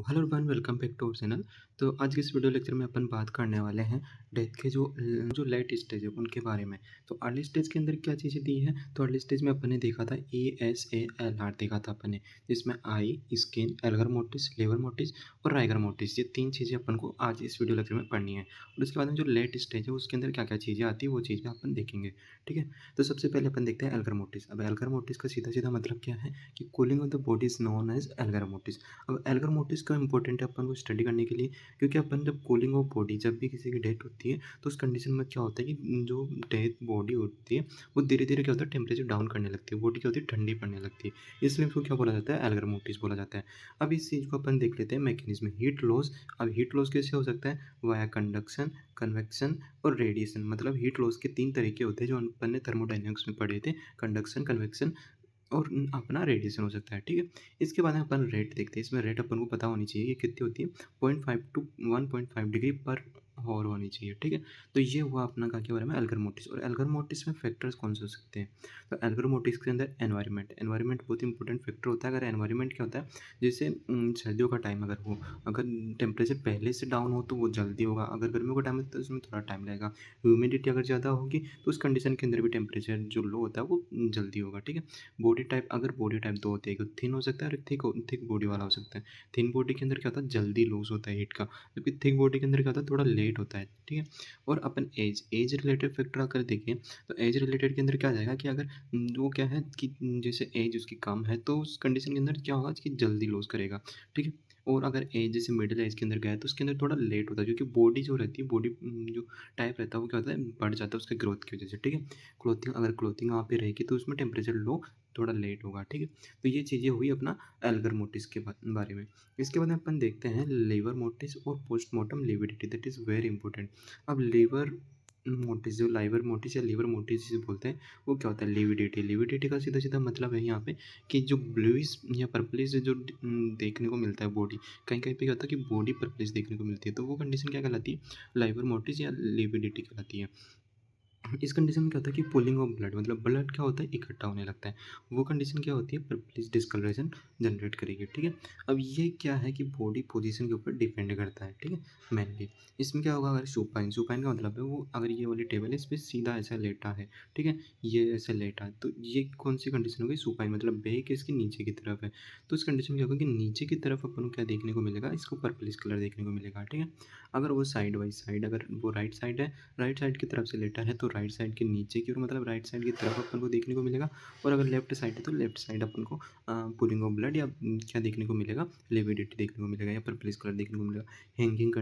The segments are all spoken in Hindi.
Hello everyone, welcome back to our channel. तो आज के इस वीडियो लेक्चर में अपन बात करने वाले हैं डेथ के जो लेट स्टेज है उनके बारे में। तो अर्ली स्टेज के अंदर क्या चीज़ें दी है, तो अर्ली स्टेज में अपन ने देखा था ASALR देखा था अपन ने, जिसमें eye, skin, algor mortis, livor mortis और राइगर मोटिस, ये 3 चीज़ें अपन को आज इस वीडियो लेक्चर में पढ़नी है। और उसके बाद में जो लेट स्टेज है उसके अंदर क्या-क्या चीज़ें आती है वो चीज़ें अपन देखेंगे, ठीक है। तो सबसे पहले अपन देखते हैं एल्गर मोटिस। अब एल्गर मोटिस का सीधा-सीधा मतलब क्या है कि cooling of the body is known as Elgar mortise. अब एल्गर मोटिस क्यों इंपॉर्टेंट है अपन को स्टडी करने के लिए, क्योंकि अपन जब कूलिंग ऑफ बॉडी जब भी किसी की डेथ होती है तो उस कंडीशन में क्या होता है कि जो डेथ बॉडी होती है वो धीरे धीरे क्या होता है टेम्परेचर डाउन करने लगती है, बॉडी क्या होती है ठंडी पड़ने लगती है, इसलिए उसको क्या बोला जाता है एल्गर मोटिस बोला जाता है। अब इस चीज़ को अपन देख लेते हैं मैकेनिज्म हीट लॉस। अब हीट लॉस कैसे हो सकता है, वाया कंडक्शन, कन्वेक्शन और रेडिएशन। मतलब हीट लॉस के 3 तरीके होते हैं जो अपन ने थर्मोडायनेमिक्स में पढ़े थे, कंडक्शन, कन्वेक्शन और अपना रेडिएशन हो सकता है, ठीक है। इसके बाद में अपन रेट देखते हैं, इसमें रेट अपन को पता होनी चाहिए कि कितनी होती है, 0.5 टू 1.5 डिग्री पर हॉर होनी चाहिए, ठीक है। तो ये हुआ अपना क्या बारे में एल्गर मोटिस। और एल्गर मोटिस में फैक्टर्स कौन से हो सकते हैं, तो एल्गर मोटिस के अंदर एनवायरनमेंट एनवायरनमेंट बहुत इंपॉर्टेंट फैक्टर होता है। अगर एनवायरनमेंट क्या होता है, जैसे सर्दियों का टाइम अगर हो, अगर टेम्परेचर पहले से डाउन हो तो वो जल्दी होगा, अगर गर्मियों का टाइम है तो उसमें थोड़ा टाइम लगेगा। ह्यूमिडिटी अगर ज़्यादा होगी तो उस कंडीशन के अंदर भी टेम्परेचर जो लो होता है वो जल्दी होगा, ठीक है। बॉडी टाइप, अगर बॉडी टाइप 2 होती है, एक थिन हो सकता है और एक थिक बॉडी वाला हो सकता है। थिन बॉडी के अंदर क्या होता है, जल्दी लूज़ होता है हीट का, जबकि थिक बॉडी के अंदर क्या होता है, थोड़ा लेट होता है, ठीक है। और अपन एज रिलेटेड फैक्टर अगर देखें तो एज रिलेटेड के अंदर क्या आ जाएगा कि अगर वो क्या है कि जैसे एज उसकी कम है तो उस कंडीशन के अंदर क्या होगा कि जल्दी लूज़ करेगा, ठीक है। और अगर एज जैसे मिडिल एज के अंदर गया है तो उसके अंदर थोड़ा लेट होता है, क्योंकि बॉडी जो रहती है, बॉडी जो टाइप रहता है वो क्या होता है, बढ़ जाता है उसके ग्रोथ की वजह से, ठीक है। क्लोथिंग वहाँ पे रहेगी तो उसमें टेम्परेचर लो थोड़ा लेट होगा, ठीक है। तो ये चीज़ें हुई अपना एल्गर मोटिस के बारे में। इसके बाद में अपन देखते हैं लीवर मोटिस और postmortem lividity, that is very important. अब लीवर मोटिस, जो लाइवर मोटिस या लीवर मोटिस जिसे बोलते हैं, वो क्या होता है, लिविडिटी। लिविडिटी का सीधा-सीधा मतलब है यहाँ पे कि जो ब्लूइश या पर्पलिश जो देखने को मिलता है बॉडी, कहीं-कहीं पे क्या होता है कि बॉडी पर्पलिश देखने को मिलती है, तो वो कंडीशन क्या कहलाती है, लाइवर मोटिस या लिविडिटी कहलाती है। इस कंडीशन में क्या होता है कि पुलिंग ऑफ ब्लड, मतलब ब्लड क्या होता है इकट्ठा होने लगता है, वो कंडीशन क्या होती है, पर्पलिश डिस्कलरेशन जनरेट करेगी, ठीक है। अब ये क्या है कि बॉडी पोजीशन के ऊपर डिपेंड करता है, ठीक है, मेनली। इसमें क्या होगा, अगर सुपाइन सुपाइन का मतलब है वो, अगर ये वाली टेबल है इस पर सीधा ऐसा लेटा है, ठीक है, ये ऐसे लेटा है, तो ये कौन सी कंडीशन होगी, सुपाइन, मतलब बैक इसकी नीचे की तरफ है। तो इस कंडीशन में क्या होगा कि नीचे की तरफ अपन को क्या देखने को मिलेगा, इसको पर्पलिश कलर देखने को मिलेगा, ठीक है। अगर वो साइड बाई साइड, अगर वो राइट साइड है, राइट साइड की तरफ से लेटा है तो राइट साइड के नीचे की ओर, मतलब राइट साइड की तरफ अपन को देखने को मिलेगा। और अगर लेफ्ट साइड है तो लेफ्ट साइड अपन को पुलिंग ऑफ ब्लड या क्या देखने को मिलेगा, लिविडिटी देखने को मिलेगा या पर्पलिश कलर देखने को मिलेगा। हैंगिंग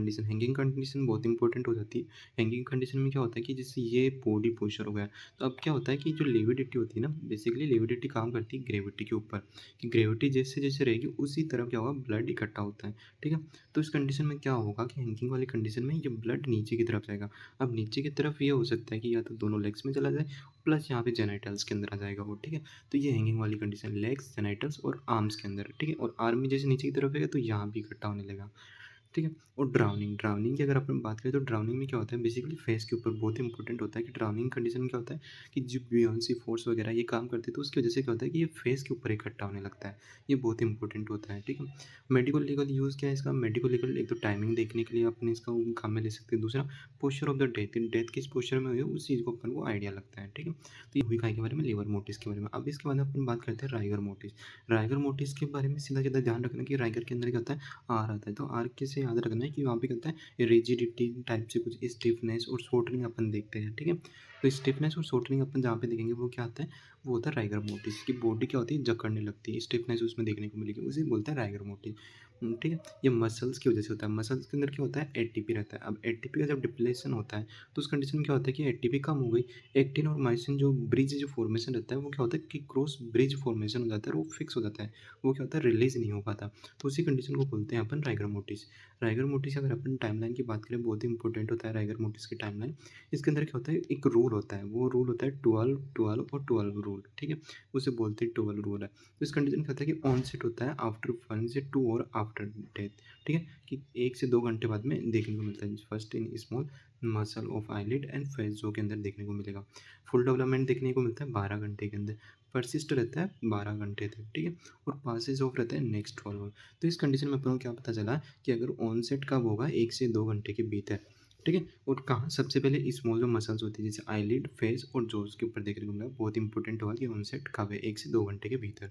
कंडीशन बहुत इंपॉर्टेंट हो जाती है। हैंगिंग कंडीशन में क्या होता है कि जैसे ये बॉडी पोस्चर हो गया, तो अब क्या होता है कि जो लिविडिटी होती है ना, बेसिकली लिविडिटी काम करती है ग्रेविटी के ऊपर, कि ग्रेविटी जैसे जैसे रहेगी उसी तरफ क्या होगा, ब्लड इकट्ठा होता है, ठीक है। तो इस कंडीशन में क्या होगा कि हैंगिंग वाली कंडीशन में ये ब्लड नीचे की तरफ जाएगा। अब नीचे की तरफ ये हो सकता है कि या तो दोनों लेग्स में चला जाए, प्लस यहाँ पे जेनिटल्स के अंदर आ जाएगा वो, ठीक है। तो ये हैंगिंग वाली कंडीशन लेग्स, जेनिटल्स और आर्म्स के अंदर, ठीक है। और आर्म में जैसे नीचे की तरफ है तो यहाँ भी इकट्ठा होने लगेगा, ठीक है। और ड्राउनिंग ड्राउनिंग की अगर अपन बात करें तो ड्राउनिंग में क्या होता है, बेसिकली फेस के ऊपर बहुत इंपॉर्टेंट होता है कि ड्राउनिंग कंडीशन में क्या होता है कि जो बियोंसी फोर्स वगैरह ये काम करती है तो उसकी वजह से क्या होता है कि ये फेस के ऊपर इकट्ठा होने लगता है, ये बहुत इंपॉर्टेंट होता है, ठीक है। मेडिकल लीगल यूज़ क्या है इसका, मेडिकल लीगल एक तो टाइमिंग देखने के लिए अपने इसका काम में ले सकते हैं, दूसरा posture of the death, death किस पोस्चर में हुई है उस चीज़ को अपन को आइडिया लगता है, ठीक है। तो ये हुई काय के बारे में, लीवर मोटिस के बारे में। अब इसके बाद अपन बात करते हैं राइगर मोटिस। राइगर मोटिस के बारे में सीधा सीधा ध्यान रखना कि राइगर के अंदर क्या होता है, आर आता है। तो आर कैसे याद रखना है कि वहाँ पे क्या होता है, रिजिडिटी टाइप से कुछ स्टिफनेस और शॉर्टनिंग अपन देखते हैं, ठीक है। तो स्टिफनेस और शॉर्टनिंग अपन जहाँ पे देखेंगे वो क्या आता है, वो होता है राइगर मोटिस की बॉडी क्या होती है, जकड़ने लगती है, स्टिफनेस उसमें देखने को मिलेगी, उसे बोलते हैं राइगर मोटिस, ठीक है। ये मसल्स की वजह से होता है, मसल्स के अंदर क्या होता है, एटीपी रहता है। अब एटीपी का जब डिप्लेशन होता है तो उस कंडीशन में क्या होता है कि एटीपी कम हो गई, एक्टिन और माइसिन जो ब्रिज जो फॉर्मेशन रहता है वो क्या होता है कि क्रॉस ब्रिज फॉर्मेशन हो जाता है और वो फिक्स हो जाता है, वो क्या होता है, रिलीज नहीं हो पाता। तो उसी कंडीशन को बोलते हैं अपन राइगर मोटिस। राइगर मोटिस अगर अपन टाइमलाइन की बात करें बहुत ही इंपॉर्टेंट होता है राइगर मोटिस की टाइमलाइन। इसके अंदर क्या होता है, एक रो रूल होता है, वो रूल होता है 12 और 12 रूल, ठीक है? उसे बोलते हैं 12 रूल है। तो इस कंडीशन क्या होता है कि ऑनसेट होता है आफ्टर 1 से 2 और आफ्टर डेथ, ठीक है? कि 1 से 2 घंटे बाद में देखने को मिलता है। First in small muscle of eyelid and face जो के अंदर देखने को मिलेगा। फुल डेवलपमेंट देखने को मिलता है 12 घंटे के अंदर। परसिस्ट रहता है 12 घंटे तक, ठीक है? और पासेज ऑफ रहता है नेक्स्ट 12 आवर। तो इस कंडीशन में अपन को क्या पता चला कि अगर ऑनसेट कब होगा 1 से 2 घंटे के भीतर, ठीक है? और कहाँ सबसे पहले स्मॉल जो मसल्स होती है जैसे आईलिड, फेस और जोस के ऊपर देखने को मिला। बहुत इंपॉर्टेंट होगा कि ऑनसेट कब है, 1 से 2 घंटे के भीतर।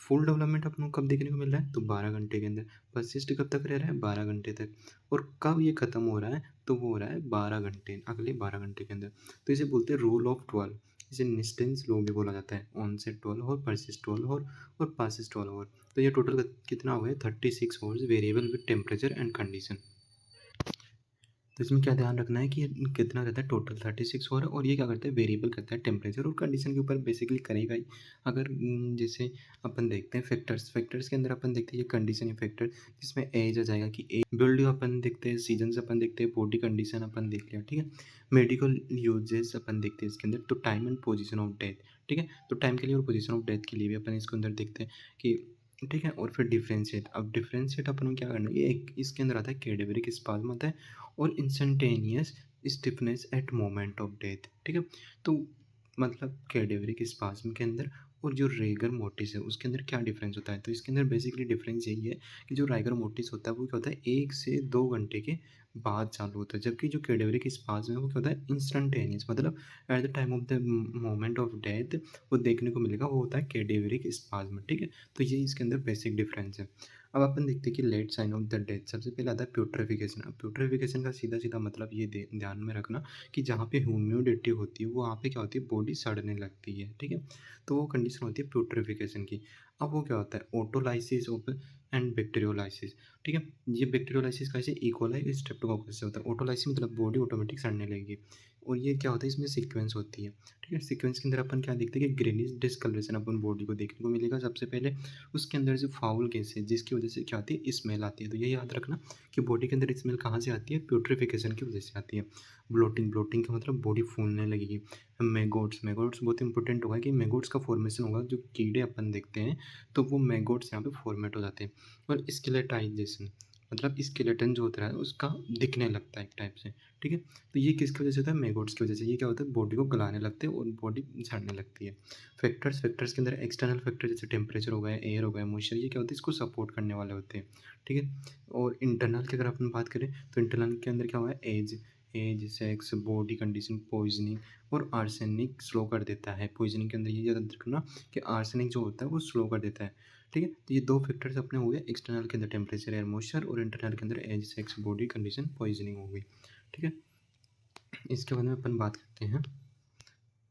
फुल डेवलपमेंट अपन को कब देखने को मिल रहा है तो 12 घंटे के अंदर। परसिस्ट कब तक रह रहा है 12 घंटे तक। और कब ये खत्म हो रहा है तो वो हो रहा है 12 घंटे, अगले 12 घंटे के अंदर। तो इसे बोलते हैं रूल ऑफ 12। इसे निस्टेंस लॉ भी बोला जाता है। ऑनसेट 12 और परसिस्ट 12 और पासिस 12 आवर। तो ये टोटल कितना हुआ है 36 hours variable with temperature and condition. तो इसमें क्या ध्यान रखना है कि ये कितना रहता है टोटल 36 हो रहा है और ये क्या करता है वेरिएबल करता है टेम्परेचर और कंडीशन के ऊपर बेसिकली करेगा ही। अगर जैसे अपन देखते हैं फैक्टर्स के अंदर अपन देखते हैं ये कंडीशन फैक्टर जिसमें एज आ जाएगा कि एज बिल्ड अपन देखते हैं, सीजन्स अपन देखते हैं, बॉडी कंडीशन अपन देख लिया, ठीक है? मेडिकल यूजेस अपन देखते हैं इसके अंदर, तो time and position of death, ठीक है? तो टाइम के लिए और पोजिशन ऑफ डेथ के लिए भी अपन इसके अंदर देखते हैं कि ठीक है। और फिर डिफ्रेंशिएट, अब डिफ्रेंशिएट अपन को क्या करना है, ये एक इसके अंदर आता है कैडेवरिक स्पाज्म आता है और instantaneous stiffness at moment of death, ठीक है? तो मतलब कैडेवरिक स्पाज्म के अंदर और जो रेगर मोटिस है उसके अंदर क्या डिफरेंस होता है, तो इसके अंदर बेसिकली डिफरेंस यही है कि जो राइगर मोटिस होता है वो क्या होता है 1 से 2 घंटे के बाद चालू होता है, जबकि जो कैडेवरिक स्पाज्म है वो क्या होता है इंस्टेंटेनियस, मतलब at the time of the moment of death वो देखने को मिलेगा, वो होता है कैडेवरिक स्पाज्म, ठीक है? तो ये इसके अंदर बेसिक डिफरेंस है। अब अपन देखते हैं कि late sign of the death सबसे पहले आता है प्यूट्रिफिकेशन। अब प्यूट्रिफिकेशन का सीधा सीधा मतलब ये ध्यान में रखना कि जहाँ पे ह्यूमिडिटी होती है वो वहाँ पे क्या होती है बॉडी सड़ने लगती है, ठीक है? तो वो कंडीशन होती है प्यूट्रिफिकेशन की। अब वो क्या होता है ऑटोलाइसिस ऑफ एंड बैक्टीरियोलाइसिस, ठीक है? ये बैक्टीरियोलाइसिस कैसे इकोलाई स्ट्रेप्टोकोकस से होता है। ऑटोलाइसिस मतलब बॉडी ऑटोमेटिक सड़ने लगेगी और ये क्या होता है इसमें सीक्वेंस होती है, ठीक है? सीक्वेंस के अंदर अपन क्या देखते हैं कि ग्रीनिश डिस्कलरेशन अपन बॉडी को देखने को मिलेगा सबसे पहले। उसके अंदर जो फाउल गैस है जिसकी वजह से क्या आती है स्मेल आती है, तो ये याद रखना कि बॉडी के अंदर स्मेल कहाँ से आती है प्यूट्रिफिकेशन की वजह से आती है। ब्लोटिंग का मतलब बॉडी फूलने लगेगी। मैगोट्स बहुत इंपॉर्टेंट होगा कि मैगोट्स का फॉर्मेशन होगा, जो कीड़े अपन देखते हैं तो वो मैगोट्स यहाँ पे फॉर्मेट हो जाते हैं। और स्केलेटाइजेशन मतलब स्केलेटन जो होता है उसका दिखने लगता है एक टाइप से, ठीक है? तो ये किसकी वजह से होता है मैगोट्स की वजह से। ये क्या होता है बॉडी को गलाने लगते हैं और बॉडी सड़ने लगती है। फैक्टर्स के अंदर एक्सटर्नल फैक्टर जैसे टेम्परेचर हो गया, एयर हो गया, मॉइस्चर, ये क्या होता है इसको सपोर्ट करने वाले होते हैं, ठीक है? और इंटरनल की अगर अपन बात करें तो इंटरनल के अंदर क्या हुआ है age sex body condition poisoning और आर्सेनिक स्लो कर देता है। पॉइजनिंग के अंदर ये याद रखना कि आर्सेनिक जो होता है वो स्लो कर देता है, ठीक है? तो ये दो फैक्टर्स अपने हो गए एक्सटर्नल के अंदर टेम्परेचर एयर मॉइस्चर और इंटरनल के अंदर age sex body condition poisoning हो गई, ठीक है? इसके बारे में अपन बात करते हैं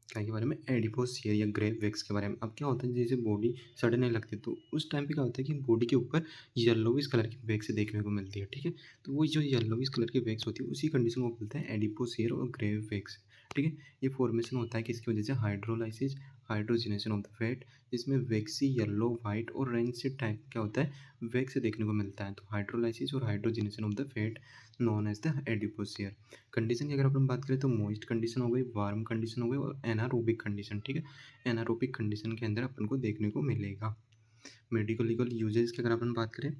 क्या के बारे में एडिपोसियर या ग्रे वैक्स के बारे में। अब क्या होता है जैसे बॉडी सड़ने लगती है तो उस टाइम पे क्या होता है कि बॉडी के ऊपर येलोविश कलर की वैक्स देखने को मिलती है, ठीक है? तो वो जो येलोविश कलर की वैक्स होती है उसी कंडीशन को बोलते हैं एडिपोसियर और ग्रे वैक्स, ठीक है? ये फॉर्मेशन होता है किसकी वजह से hydrolysis hydrogenation of the fat, जिसमें वैक्सी येलो वाइट और रेंसिड टाइप क्या होता है वैक्स देखने को मिलता है। तो हाइड्रोलाइसिस और hydrogenation of the fat known as the adipocere. Condition की अगर अपन बात करें तो मॉइस्ट कंडीशन हो गई, वार्म कंडीशन हो गई और एनारोबिक कंडीशन, ठीक है? एनारोबिक कंडीशन के अंदर अपन को देखने को मिलेगा। मेडिकल लीगल यूजेस की अगर अपन बात करें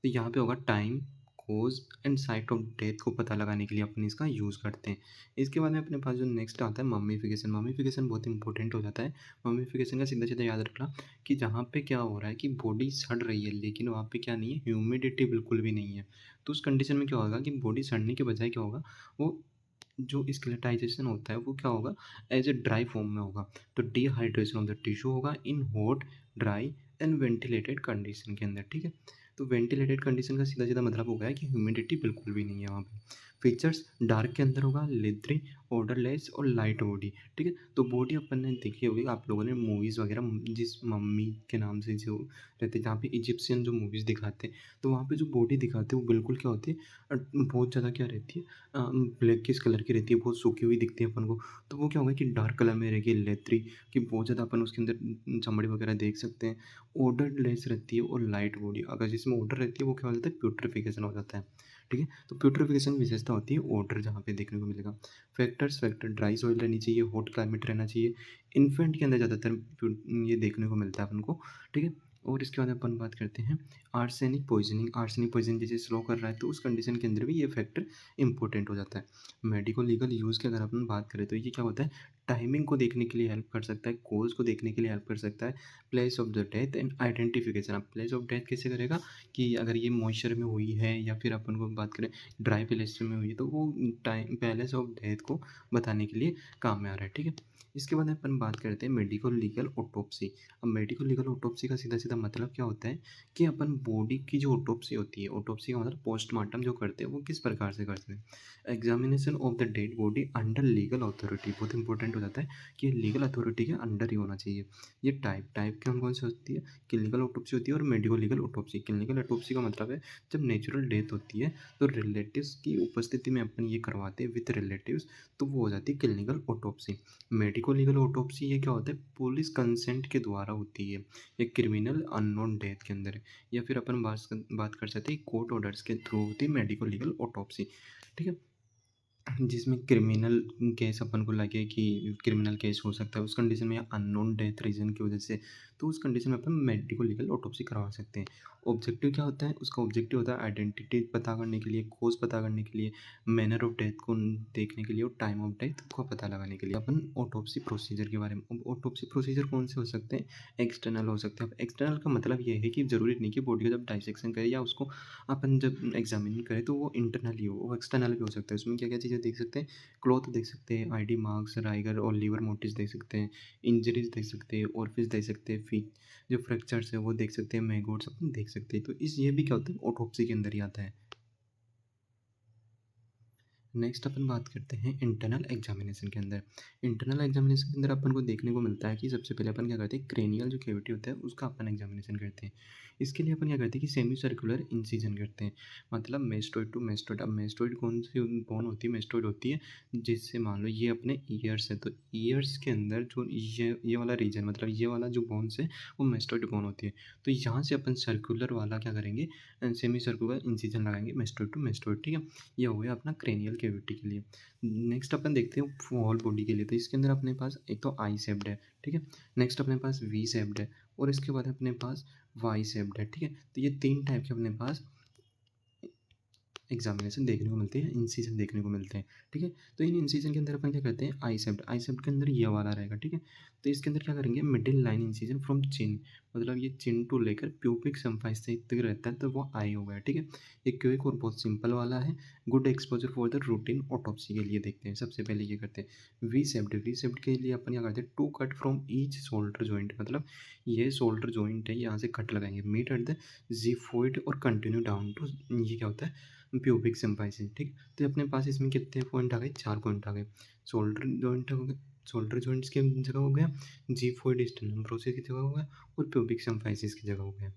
तो यहाँ पे होगा time cause and site of death को पता लगाने के लिए अपन इसका यूज़ करते हैं। इसके बाद में अपने पास जो नेक्स्ट आता है मम्मीफिकेशन। मम्मीफिकेशन बहुत इंपॉर्टेंट हो जाता है। मम्मीफिकेशन का सीधा सीधा याद रखना कि जहाँ पे क्या हो रहा है कि बॉडी सड़ रही है लेकिन वहाँ पे क्या नहीं है ह्यूमिडिटी बिल्कुल भी नहीं है। तो उस कंडीशन में क्या होगा कि बॉडी सड़ने के बजाय क्या होगा वो जो स्केलेटाइजेशन होता है वो क्या होगा एज ए ड्राई फॉर्म में होगा। तो डिहाइड्रेशन ऑफ द टिश्यू होगा in hot dry and ventilated condition के अंदर, ठीक है? तो वेंटिलेटेड कंडीशन का सीधा सीधा मतलब हो गया कि ह्यूमिडिटी बिल्कुल भी नहीं है वहाँ पे। फीचर्स डार्क के अंदर होगा, लेथरी, ऑर्डरलेस और लाइट बॉडी, ठीक है? तो बॉडी अपन ने देखी होगी आप लोगों ने मूवीज़ वगैरह जिस मम्मी के नाम से जो रहते जहाँ पे इजिप्शियन जो मूवीज़ दिखाते हैं तो वहाँ पे जो बॉडी दिखाते हैं वो बिल्कुल क्या होती है बहुत ज़्यादा क्या रहती है ब्लैकिश कलर की रहती है, बहुत सूखी हुई दिखती है अपन को। तो वो क्या होगा कि डार्क कलर में रहेगी लेथरी कि बहुत ज़्यादा अपन उसके अंदर चमड़ी वगैरह देख सकते हैं। ऑर्डर लेस रहती है और लाइट बॉडी, अगर जिसमें ऑर्डर रहती है वो क्या हो जाता है प्यूट्रिफिकेशन हो जाता है, ठीक है। तो प्यूट्रिफिकेशन विशेषता होती है ओडर जहाँ पे देखने को मिलेगा। फैक्टर ड्राई सॉइल रहनी चाहिए, हॉट क्लाइमेट रहना चाहिए। इन्फेंट के अंदर ज़्यादातर ये देखने को मिलता है अपन को, ठीक है। और इसके बाद अपन बात करते हैं आर्सेनिक पॉइजनिंग जैसे स्लो कर रहा है, तो उस कंडीशन के अंदर भी ये फैक्टर इंपॉर्टेंट हो जाता है। मेडिको लीगल यूज़ की अगर अपन बात करें तो ये क्या होता है, टाइमिंग को देखने के लिए हेल्प कर सकता है, कोज को देखने के लिए हेल्प कर सकता है, place of the death and identification. अब प्लेस ऑफ डेथ कैसे करेगा कि अगर ये मॉइस्चर में हुई है या फिर अपन को बात करें ड्राई प्लेस में हुई है, तो वो टाइम प्लेस ऑफ डेथ को बताने के लिए काम में आ रहा है, ठीक है। इसके बाद अपन बात करते हैं मेडिको लीगल ऑटोप्सी। अब मेडिको लीगल ऑटोप्सी का सीधा सीधा मतलब क्या होता है कि अपन बॉडी की जो ऑटोप्सी होती है, ऑटोप्सी का मतलब पोस्टमार्टम जो करते हैं वो किस प्रकार से करते हैं। Examination of the dead body under legal authority, बहुत इंपॉर्टेंट हो जाता है कि लीगल अथॉरिटी के अंडर ही होना चाहिए। ये टाइप कौन कौन सी होती है, क्लिनिकल ऑटोप्सी होती है और medico legal autopsy. Clinical autopsy का मतलब है जब नेचुरल डेथ होती है तो रिलेटिव्स की उपस्थिति में अपन ये करवाते हैं विद रिलेटिव्स, तो वो हो जाती है clinical autopsy. Medico legal autopsy ये क्या होता है, पुलिस कंसेंट के द्वारा होती है, ये क्रिमिनल अननोन डेथ के अंदर है, या फिर अपन बात कर सकते हैं कोर्ट ऑर्डर्स के थ्रू होती है मेडिको लीगल ऑटोप्सी, ठीक है। जिसमें क्रिमिनल केस अपन को लगे कि क्रिमिनल केस हो सकता है उस कंडीशन में, या अननोन डेथ रीजन की वजह से, तो उस कंडीशन में अपन मेडिको लीगल ऑटोप्सी करवा सकते हैं। ऑब्जेक्टिव क्या होता है उसका, ऑब्जेक्टिव होता है आइडेंटिटी पता करने के लिए, कोज पता करने के लिए, मैनर ऑफ डेथ को देखने के लिए और टाइम ऑफ डेथ को पता लगाने के लिए। अपन ऑटोप्सी प्रोसीजर के बारे में, ऑटोप्सी प्रोसीजर कौन से हो सकते हैं, एक्सटर्नल हो सकते हैं। अब एक्सटर्नल का मतलब ये है कि ज़रूरी नहीं कि बॉडी का जब डाइसेक्शन करें या उसको अपन जब एग्जामिन करें तो वो इंटरनली हो, वो एक्सटर्नल भी हो सकता है। उसमें क्या क्या चीज़ें देख सकते हैं, क्लॉथ देख सकते हैं, आईडी मार्क्स, राइगर और लीवर मोटिव्स देख सकते हैं, इंजरीज देख सकते हैं, ऑरिफिस देख सकते हैं, फीट जो फ्रैक्चर्स है वो देख सकते हैं, मैगोट्स अपन देख सकते हैं। तो इस ये भी क्या होता है ऑटोप्सी के अंदर ही आता है। नेक्स्ट अपन बात करते हैं इंटरनल एग्जामिनेशन के अंदर। इंटरनल एग्जामिनेशन के अंदर अपन को देखने को मिलता है कि सबसे पहले अपन क्या करते हैं, क्रेनियल जो कैविटी होता है उसका अपन एग्जामिनेशन करते हैं। इसके लिए अपन क्या करते हैं कि सेमी सर्कुलर इंसिजन करते हैं, मतलब मेस्टोइड टू मेस्टोइड। अब मेस्टोइड कौन सी बोन होती है, मेस्टोइड होती है जिससे मान लो ये अपने ईयर्स है, तो ईयर्स के अंदर जो ये वाला रीजन, मतलब ये वाला जो बोन्स है वो मेस्टोइड बोन होती है। तो यहाँ से अपन सर्कुलर वाला क्या करेंगे, सेमी सर्कुलर इंसिजन लगाएंगे मेस्टोइड टू मेस्टोइड, ठीक है। ये हो गया अपना क्रेनियल कैविटी के लिए। नेक्स्ट अपन देखते हैं होल बॉडी के लिए, तो इसके अंदर अपने पास एक तो आई शेप्ड है, ठीक है। नेक्स्ट अपने पास वी शेप्ड है और इसके बाद अपने पास वाई शेप्ड है, ठीक है। तो ये तीन टाइप के अपने पास एग्जामिनेशन देखने को मिलते हैं, इंसिजन देखने को मिलते हैं, ठीक है। तो इन इंसिजन के अंदर अपन क्या करते हैं, आई सेप्ट के अंदर ये वाला रहेगा, ठीक है। तो इसके अंदर क्या करेंगे, मिडिल लाइन इंसिजन फ्रॉम चिन, मतलब ये चिन टू लेकर प्यूपिक सिम्फाइस तक रहता है, तो वो आई हो गया, ठीक है। ये क्विक और बहुत सिंपल वाला है, good exposure for the routine autopsy के लिए देखते हैं। सबसे पहले ये करते हैं वी सेप्ट के लिए अपन क्या करते हैं, to cut from each shoulder joint, मतलब ये शोल्डर जॉइंट है, यहाँ से कट लगाएंगे, मीट एट द जीफोइड और कंटिन्यू डाउन टू, ये क्या होता है प्यूबिक सिम्फाइसिस, ठीक। तो अपने पास इसमें कितने पॉइंट आ गए, 4 पॉइंट आ गए। शोल्डर जॉइंट हो गए, शोल्डर जॉइंट्स की जगह हो गया, जीफोइड स्टर्नम प्रोसेस की जगह हो गया और प्यूबिक सिम्फाइसिस की जगह हो गया,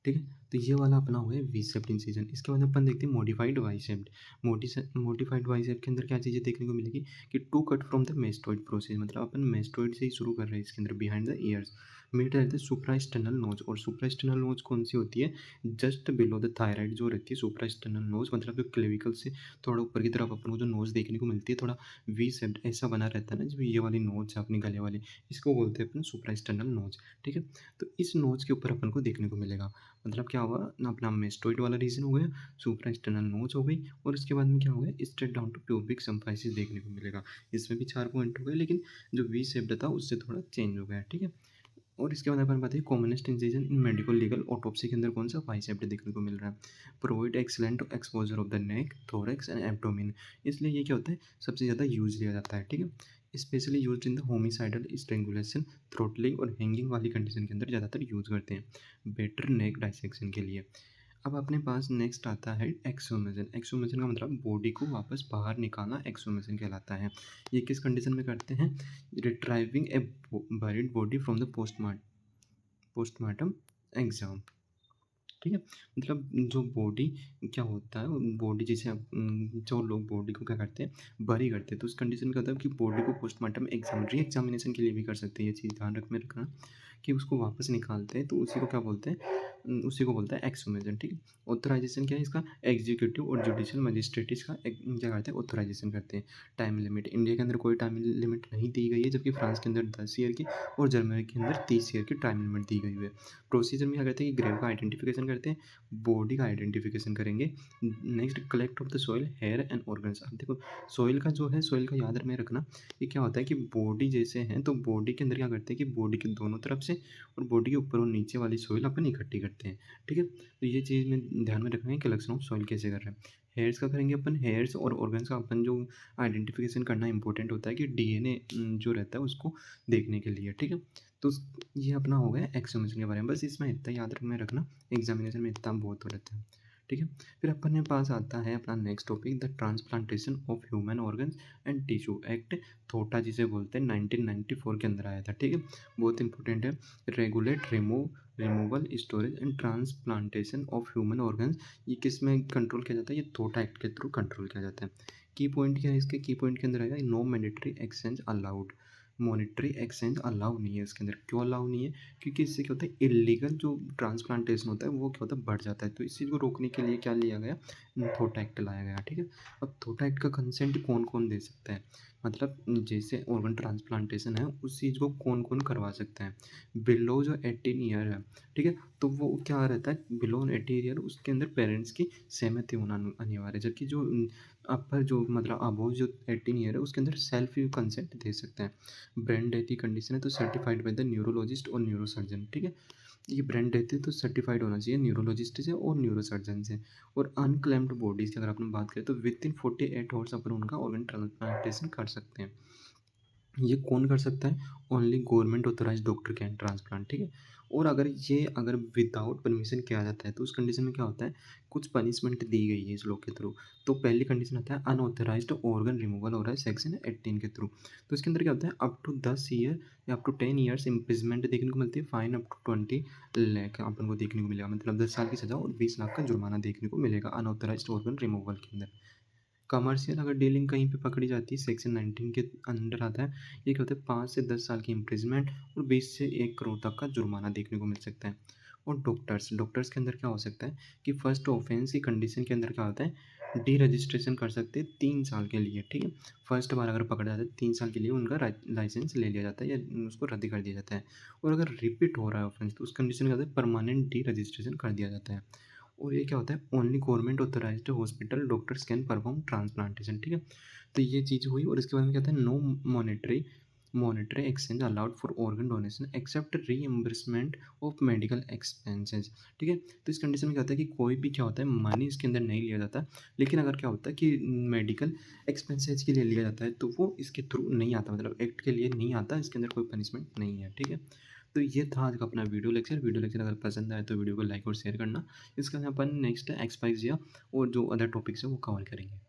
ठीक है। तो ये वाला अपना हुआ है वी शेप्ड इंसिजन। इसके बाद अपन देखते हैं modified Y shaped. Modified Y shape के अंदर क्या चीज़ें देखने को मिलेगी कि to cut from the mastoid process, मतलब अपन मेस्टोइड से ही शुरू कर रहे हैं इसके अंदर, behind the ears meet at the suprasternal notch. और सुप्रास्टेनल नोज कौन सी होती है, जस्ट बिलो द थायराइड जो रहती है सुप्रास्टेनल नोज, मतलब जो क्लेविकल से थोड़ा ऊपर की तरफ अपन को जो नोज देखने को मिलती है, थोड़ा वी शेप्ड ऐसा बना रहता है ना, जो ये वाली नोज है अपनी गले वाली, इसको बोलते हैं अपन सुप्रास्टेनल नोज, ठीक है। तो इस नोज के ऊपर अपन को देखने को मिलेगा, मतलब क्या होगा ना, अपना मेस्टोइड वाला रीजन हो गया, सुप्रा स्टेनल नोज हो गई, और उसके बाद में क्या हो गया, straight down to pubic symphysis देखने को मिलेगा। इसमें भी 4 पॉइंट हो गए, लेकिन जो वी शेप्ड था उससे थोड़ा चेंज हो गया, ठीक है। और इसके बाद अपन बात है कॉमनेस्ट इंसिजन इन मेडिकल लीगल ऑटोप्सी के अंदर कौन सा, वाई शेप्ड देखने को मिल रहा है। Provide excellent exposure of the neck, thorax and abdomen, इसलिए ये क्या होता है सबसे ज़्यादा यूज लिया जाता है, ठीक है। Specially use in the homicidal strangulation, throttling और हैंगिंग वाली कंडीशन के अंदर ज़्यादातर यूज करते हैं, बेटर नेक डाइसेक्शन के लिए। अब अपने पास नेक्स्ट आता है एक्सोमेशन। एक्सोमेशन का मतलब बॉडी को वापस बाहर निकालना, एक्सोमेशन कहलाता है। ये किस कंडीशन में करते हैं, retrieving A buried body from the postmortem exam, ठीक है। मतलब जो बॉडी क्या होता है, बॉडी जैसे जो लोग बॉडी को क्या करते हैं, बरी करते हैं, तो उस कंडीशन में क्या होता है कि बॉडी को पोस्टमार्टम एग्जाम री एग्जामिनेशन के लिए भी कर सकते हैं, ये चीज़ ध्यान रख में रखना कि उसको वापस निकालते हैं, तो उसी को क्या बोलते हैं उसी को बोलता है एक्सोमेशन, ठीक है। ऑथराइजेशन क्या है इसका, एग्जीक्यूटिव और जुडिशियल मजिस्ट्रेट इसका क्या करते हैं, ऑथराइजेशन करते हैं। टाइम लिमिट, इंडिया के अंदर कोई टाइम लिमिट नहीं दी गई है, जबकि फ्रांस के अंदर 10 ईयर की और जर्मनी के अंदर 30 ईयर की टाइम लिमिट दी गई हुई है। प्रोसीजर में क्या करते हैं कि ग्रेव का आइडेंटिफिकेशन करते हैं, बॉडी का आइडेंटिफिकेशन करेंगे। Next collect of the soil hair and organs. अब देखो सॉइल का जो है, सॉइल का याद में रखना, ये क्या होता है कि बॉडी जैसे हैं तो बॉडी के अंदर क्या करते हैं कि बॉडी के दोनों तरफ से और बॉडी के ऊपर और नीचे वाली सॉइल अपन इकट्ठी करते हैं, ठीक है। तो ये चीज़ में ध्यान में रखना है कलेक्शन ऑफ सॉइल कैसे कर रहे हैं। हेयर्स का करेंगे अपन, हेयर्स और ऑर्गन्स का अपन जो आइडेंटिफिकेशन करना इंपॉर्टेंट होता है कि डीएनए जो रहता है उसको देखने के लिए, ठीक है। तो ये अपना हो गया एक्सोमेशन के बारे में, बस इसमें इतना याद में रखना, एग्जामिनेशन में इतना बहुत हो रहता है, ठीक है। फिर अपन के पास आता है अपना next topic, the transplantation of human organs and tissue act, थोटा जिसे बोलते हैं, 1994 के अंदर आया था, ठीक है। बहुत इंपॉर्टेंट है। Regulate removal storage and transplantation of human organs, ये किस में कंट्रोल किया जाता है, ये थोटा एक्ट के थ्रू कंट्रोल किया जाता है। की पॉइंट क्या है इसके, की पॉइंट के अंदर आएगा no mandatory exchange allowed, monetary exchange allow नहीं है इसके अंदर। क्यों अलाउ नहीं है, क्योंकि इससे क्या होता है इलीगल जो ट्रांसप्लांटेशन होता है वो क्या होता है बढ़ जाता है। तो इस चीज़ को रोकने के लिए क्या लिया गया, थोटा एक्ट लाया गया, ठीक है। अब थोटा एक्ट का कंसेंट कौन कौन दे सकता है, मतलब जैसे ऑर्गन ट्रांसप्लांटेशन है उस चीज़ को कौन कौन करवा सकता है, बिलो जो 18 ईयर है, ठीक है। तो वो क्या रहता है, बिलो 18 ईयर उसके अंदर पेरेंट्स की सहमति होना अनिवार्य है, जबकि जो अपर जो मतलब अबोव जो 18 ईयर है उसके अंदर सेल्फ कंसेंट दे सकते हैं। ब्रेन डेथ की कंडीशन है तो सर्टिफाइड बाय द न्यूरोलॉजिस्ट और न्यूरोसर्जन, ठीक है। ये ब्रेन डेथ है तो सर्टिफाइड होना चाहिए न्यूरोलॉजिस्ट से और न्यूरोसर्जन से। और अनक्लेम्ड बॉडीज़ की अगर अपन बात करें तो विद इन 48 आवर्स अपन उनका ऑर्गन ट्रांसप्लांटेशन कर सकते हैं। ये कौन कर सकता है, only government authorise doctor can transplant, ठीक है। और अगर विदाउट परमिशन किया जाता है तो उस कंडीशन में क्या होता है, कुछ पनिशमेंट दी गई है इस लॉ के थ्रू। तो पहली कंडीशन आता है अनऑथराइज्ड ऑर्गन रिमूवल हो रहा है सेक्शन 18 के थ्रू। तो इसके अंदर क्या होता है, अप टू 10 ईयर या अप टू 10 ईयर्स इम्प्रिजमेंट देखने को मिलती है, फाइन अप टू 20 लाख अपन को देखने को मिलेगा, मतलब 10 साल की सजा और 20 लाख का जुर्माना देखने को मिलेगा अनऑथराइज्ड ऑर्गन रिमूवल के अंदर। कमर्शियल अगर डीलिंग कहीं पे पकड़ी जाती है सेक्शन 19 के अंडर आता है, ये क्या होता है 5 से 10 साल की इम्प्रिजमेंट और 20 से 1 करोड़ तक का जुर्माना देखने को मिल सकता है। और डॉक्टर्स के अंदर क्या हो सकता है कि फर्स्ट ऑफेंस की कंडीशन के अंदर क्या होता है, डी रजिस्ट्रेशन कर सकते हैं 3 साल के लिए, ठीक है। फर्स्ट बार अगर पकड़ा जाता है 3 साल के लिए उनका लाइसेंस ले लिया जाता है या उसको रद्द कर दिया जाता है। और अगर रिपीट हो रहा है ऑफेंस तो उस कंडीशन में क्या होता है, परमानेंट डी रजिस्ट्रेशन कर दिया जाता है। और ये क्या होता है, only government authorised hospital doctors can perform transplantation, ठीक है। तो ये चीज़ हुई और इसके बाद में कहते हैं no monetary exchange allowed for organ donation except reimbursement of medical expenses, ठीक है। तो इस कंडीशन में क्या होता है कि कोई भी क्या होता है मनी इसके अंदर नहीं लिया जाता, लेकिन अगर क्या होता है कि मेडिकल एक्सपेंसेस के लिए लिया जाता है तो वो इसके थ्रू नहीं आता, मतलब एक्ट के लिए नहीं आता, इसके अंदर कोई पनिशमेंट नहीं है, ठीक है। तो ये था आज का अपना वीडियो लेक्चर अगर पसंद आए तो वीडियो को लाइक और शेयर करना। इसका अपन नेक्स्ट एक्सपाइजिया और जो अदर टॉपिक्स है वो कवर करेंगे।